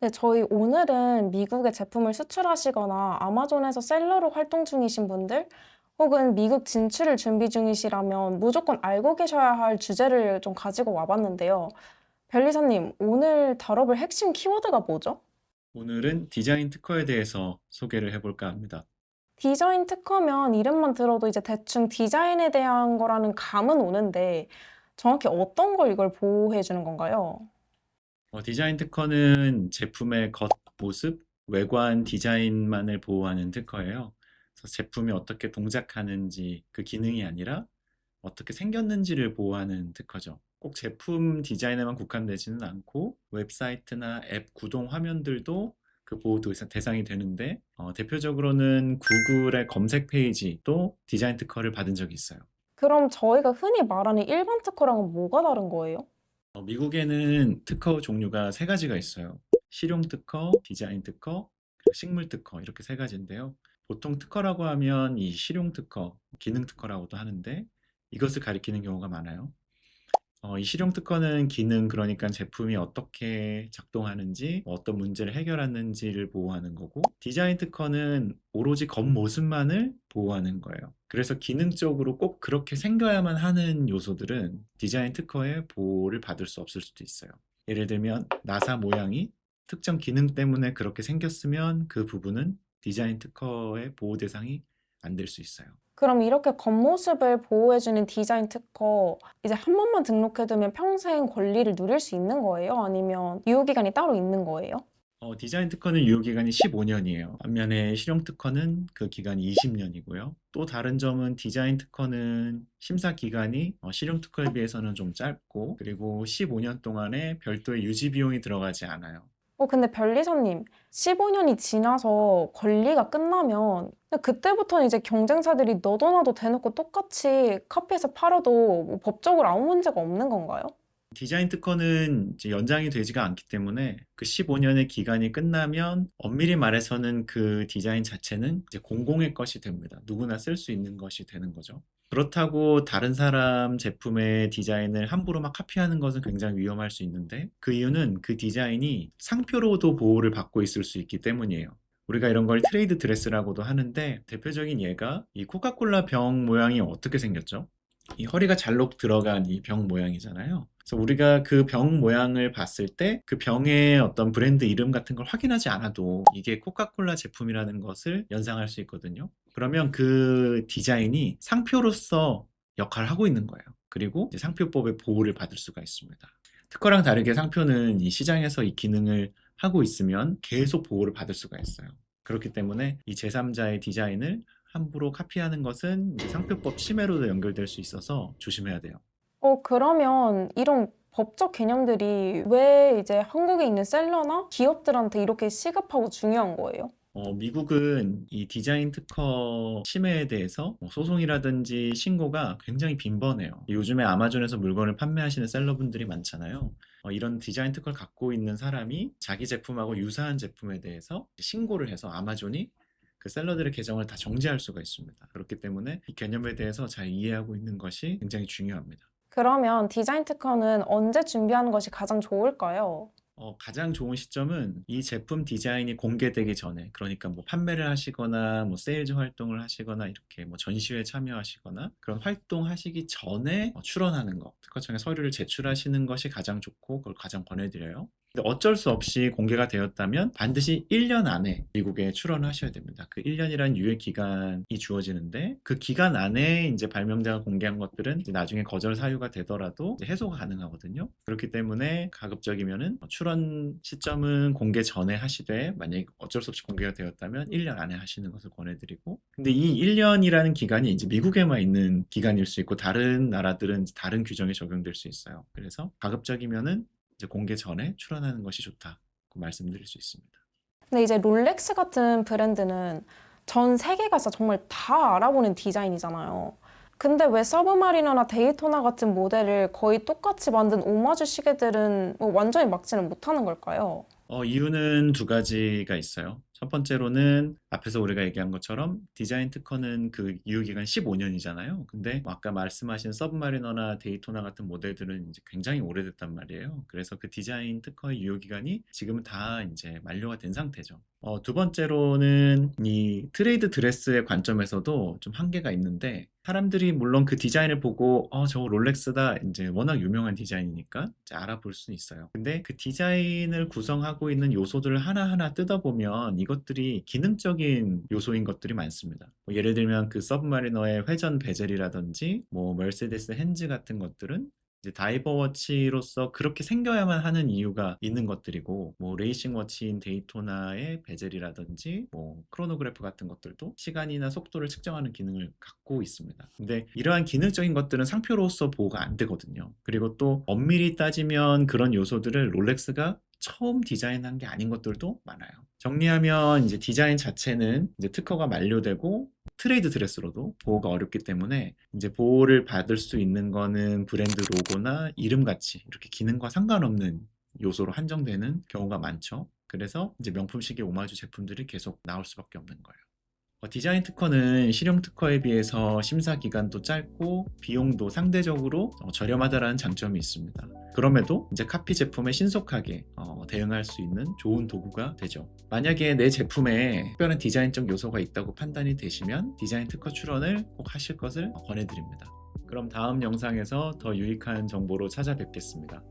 네, 저희 오늘은 미국에 제품을 수출하시거나 아마존에서 셀러로 활동 중이신 분들, 혹은 미국 진출을 준비 중이시라면 무조건 알고 계셔야 할 주제를 좀 가지고 와봤는데요. 변리사님, 오늘 다뤄볼 핵심 키워드가 뭐죠? 오늘은 디자인 특허에 대해서 소개를 해볼까 합니다. 디자인 특허면 이름만 들어도 이제 대충 디자인에 대한 거라는 감은 오는데, 정확히 어떤 걸 이걸 보호해 주는 건가요? 디자인 특허는 제품의 겉모습, 외관 디자인만을 보호하는 특허예요. 그래서 제품이 어떻게 동작하는지 그 기능이 아니라 어떻게 생겼는지를 보호하는 특허죠. 꼭 제품 디자인에만 국한되지는 않고 웹사이트나 앱 구동 화면들도 그 보호 대상이 되는데 대표적으로는 구글의 검색 페이지도 디자인 특허를 받은 적이 있어요. 그럼 저희가 흔히 말하는 일반 특허랑은 뭐가 다른 거예요? 미국에는 특허 종류가 세 가지가 있어요. 실용 특허, 디자인 특허, 그리고 식물 특허 이렇게 세 가지인데요. 보통 특허라고 하면 이 실용 특허, 기능 특허라고도 하는데 이것을 가리키는 경우가 많아요. 이 실용 특허는 기능, 그러니까 제품이 어떻게 작동하는지, 어떤 문제를 해결하는지를 보호하는 거고, 디자인 특허는 오로지 겉모습만을 보호하는 거예요. 그래서 기능적으로 꼭 그렇게 생겨야만 하는 요소들은 디자인 특허의 보호를 받을 수 없을 수도 있어요. 예를 들면 나사 모양이 특정 기능 때문에 그렇게 생겼으면 그 부분은 디자인 특허의 보호 대상이 안 될 수 있어요. 그럼 이렇게 겉모습을 보호해주는 디자인 특허, 이제 한 번만 등록해두면 평생 권리를 누릴 수 있는 거예요? 아니면 유효기간이 따로 있는 거예요? 디자인 특허는 유효기간이 15년이에요. 반면에 실용 특허는 그 기간이 20년이고요. 또 다른 점은 디자인 특허는 심사 기간이 실용 특허에 비해서는 좀 짧고, 그리고 15년 동안에 별도의 유지 비용이 들어가지 않아요. 근데 변리사님, 15년이 지나서 권리가 끝나면 그때부터는 이제 경쟁사들이 너도 나도 대놓고 똑같이 카피해서 팔아도 뭐 법적으로 아무 문제가 없는 건가요? 디자인 특허는 이제 연장이 되지가 않기 때문에 그 15년의 기간이 끝나면 엄밀히 말해서는 그 디자인 자체는 이제 공공의 것이 됩니다. 누구나 쓸 수 있는 것이 되는 거죠. 그렇다고 다른 사람 제품의 디자인을 함부로 막 카피하는 것은 굉장히 위험할 수 있는데, 그 이유는 그 디자인이 상표로도 보호를 받고 있을 수 있기 때문이에요. 우리가 이런 걸 트레이드 드레스라고도 하는데, 대표적인 예가 이 코카콜라 병 모양이 어떻게 생겼죠? 이 허리가 잘록 들어간 이 병 모양이잖아요. 그래서 우리가 그 병 모양을 봤을 때 그 병의 어떤 브랜드 이름 같은 걸 확인하지 않아도 이게 코카콜라 제품이라는 것을 연상할 수 있거든요. 그러면 그 디자인이 상표로서 역할을 하고 있는 거예요. 그리고 이제 상표법의 보호를 받을 수가 있습니다. 특허랑 다르게 상표는 이 시장에서 이 기능을 하고 있으면 계속 보호를 받을 수가 있어요. 그렇기 때문에 이 제3자의 디자인을 함부로 카피하는 것은 이제 상표법 침해로도 연결될 수 있어서 조심해야 돼요. 그러면 이런 법적 개념들이 왜 이제 한국에 있는 셀러나 기업들한테 이렇게 시급하고 중요한 거예요? 미국은 이 디자인 특허 침해에 대해서 소송이라든지 신고가 굉장히 빈번해요. 요즘에 아마존에서 물건을 판매하시는 셀러분들이 많잖아요. 이런 디자인 특허를 갖고 있는 사람이 자기 제품하고 유사한 제품에 대해서 신고를 해서 아마존이 그 셀러들의 계정을 다 정지할 수가 있습니다. 그렇기 때문에 이 개념에 대해서 잘 이해하고 있는 것이 굉장히 중요합니다. 그러면 디자인 특허는 언제 준비하는 것이 가장 좋을까요? 가장 좋은 시점은 이 제품 디자인이 공개되기 전에, 그러니까 뭐 판매를 하시거나 뭐 세일즈 활동을 하시거나 이렇게 뭐 전시회에 참여하시거나 그런 활동하시기 전에 출원하는 거, 특허청에 서류를 제출하시는 것이 가장 좋고 그걸 가장 권해드려요. 근데 어쩔 수 없이 공개가 되었다면 반드시 1년 안에 미국에 출원하셔야 됩니다. 그 1년이란 유예 기간이 주어지는데, 그 기간 안에 이제 발명자가 공개한 것들은 이제 나중에 거절 사유가 되더라도 이제 해소가 가능하거든요. 그렇기 때문에 가급적이면은 출원 시점은 공개 전에 하시되, 만약에 어쩔 수 없이 공개가 되었다면 1년 안에 하시는 것을 권해드리고, 근데 이 1년이라는 기간이 이제 미국에만 있는 기간일 수 있고 다른 나라들은 이제 다른 규정이 적용될 수 있어요. 그래서 가급적이면은 이제 공개 전에 출원하는 것이 좋다고 말씀드릴 수 있습니다. 근데 이제 롤렉스 같은 브랜드는 전 세계가 진짜 정말 다 알아보는 디자인이잖아요. 근데 왜 서브마리너나 데이토나 같은 모델을 거의 똑같이 만든 오마주 시계들은 뭐 완전히 막지는 못하는 걸까요? 이유는 두 가지가 있어요. 첫 번째로는 앞에서 우리가 얘기한 것처럼 디자인 특허는 그 유효기간 15년이잖아요. 근데 뭐 아까 말씀하신 서브마리너나 데이토나 같은 모델들은 이제 굉장히 오래됐단 말이에요. 그래서 그 디자인 특허의 유효기간이 지금은 다 이제 만료가 된 상태죠. 두 번째로는 이 트레이드 드레스의 관점에서도 좀 한계가 있는데, 사람들이 물론 그 디자인을 보고 저거 롤렉스다, 이제 워낙 유명한 디자인이니까 이제 알아볼 수는 있어요. 근데 그 디자인을 구성하고 있는 요소들을 하나하나 뜯어보면 이것들이 기능적인 요소인 것들이 많습니다. 뭐 예를 들면 그 서브마리너의 회전 베젤이라든지 뭐 머세디스 핸즈 같은 것들은 이제 다이버 워치로서 그렇게 생겨야만 하는 이유가 있는 것들이고, 뭐 레이싱 워치인 데이토나의 베젤이라든지 뭐 크로노그래프 같은 것들도 시간이나 속도를 측정하는 기능을 갖고 있습니다. 근데 이러한 기능적인 것들은 상표로서 보호가 안 되거든요. 그리고 또 엄밀히 따지면 그런 요소들을 롤렉스가 처음 디자인한 게 아닌 것들도 많아요. 정리하면 이제 디자인 자체는 이제 특허가 만료되고 트레이드 드레스로도 보호가 어렵기 때문에 이제 보호를 받을 수 있는 거는 브랜드 로고나 이름같이 이렇게 기능과 상관없는 요소로 한정되는 경우가 많죠. 그래서 이제 명품 시계 오마주 제품들이 계속 나올 수밖에 없는 거예요. 디자인 특허는 실용 특허에 비해서 심사 기간도 짧고 비용도 상대적으로 저렴하다라는 장점이 있습니다. 그럼에도 이제 카피 제품에 신속하게 대응할 수 있는 좋은 도구가 되죠. 만약에 내 제품에 특별한 디자인적 요소가 있다고 판단이 되시면 디자인 특허 출원을 꼭 하실 것을 권해드립니다. 그럼 다음 영상에서 더 유익한 정보로 찾아뵙겠습니다.